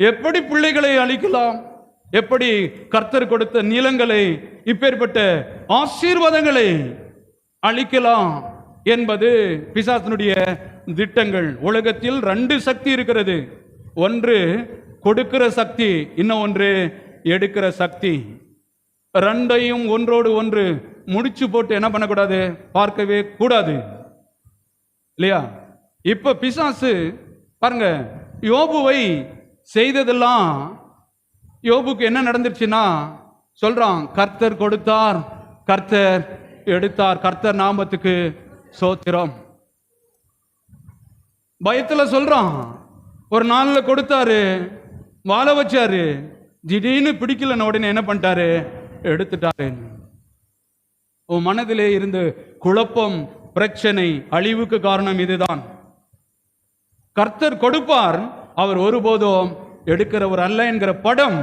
எப்படி பிள்ளைகளை அழிக்கலாம், எப்படி கர்த்தர் கொடுத்த நிலங்களை, இப்பேற்பட்ட ஆசீர்வாதங்களை அழிக்கலாம் என்பது பிசாசனுடைய திட்டங்கள். உலகத்தில் 2 சக்தி இருக்கிறது. ஒன்று கொடுக்கிற சக்தி, இன்னொன்று எடுக்கிற சக்தி. 2ஐயும் ஒன்றோடு ஒன்று முடிச்சு போட்டு என்ன பண்ணக்கூடாது, பார்க்கவே கூடாது, இல்லையா? இப்ப பிசாசு பாருங்க, யோபுவை செய்ததெல்லாம் யோபுக்கு என்ன நடந்துருச்சுன்னா சொல்றான், கர்த்தர் கொடுத்தார், கர்த்தர் எடுத்தார், கர்த்தர் நாமத்துக்கு சோத்திரம். பயத்துல சொல்றான், ஒரு நாள்ல கொடுத்தாரு, வாழ வச்சாரு, திடீர்னு பிடிக்கலன்னு உடனே என்ன பண்ணிட்டாரு, எடுத்துட்டாரு. உன் மனதிலே இருந்து குழப்பம், பிரச்சனை, அழிவுக்கு காரணம் இதுதான். கர்த்தர் கொடுப்பார், அவர் ஒருபோதும் எடுக்கிறவர் அல்ல என்கிற படம்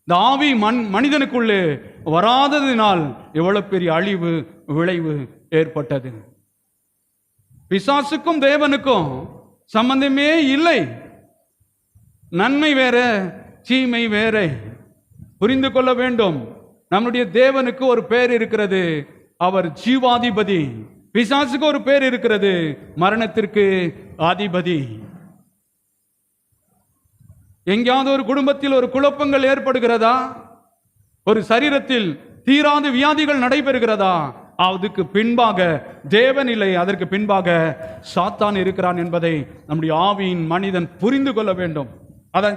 இந்த ஆவி மனிதனுக்குள்ளே வராததினால் எவ்வளவு பெரிய அழிவு, விளைவு ஏற்பட்டது. பிசாசுக்கும் தேவனுக்கும் சம்பந்தமே இல்லை. நன்மை வேற, தீமை வேற. புரிந்து கொள்ள வேண்டும். நம்முடைய தேவனுக்கு ஒரு பேர் இருக்கிறது, அவர் ஜீவாதிபதி. பிசாசுக்கு ஒரு பேர் இருக்கிறது, மரணத்திற்கு அதிபதி. எங்கேயாவது ஒரு குடும்பத்தில் ஒரு குழப்பங்கள் ஏற்படுகிறதா, ஒரு சரீரத்தில் தீராத வியாதிகள் நடைபெறுகிறதா, அதுக்கு பின்பாக தேவன் இல்லை, அதற்கு பின்பாக சாத்தான் இருக்கிறான் என்பதை நம்முடைய ஆவியின் மனிதன் புரிந்து கொள்ள வேண்டும். அதான்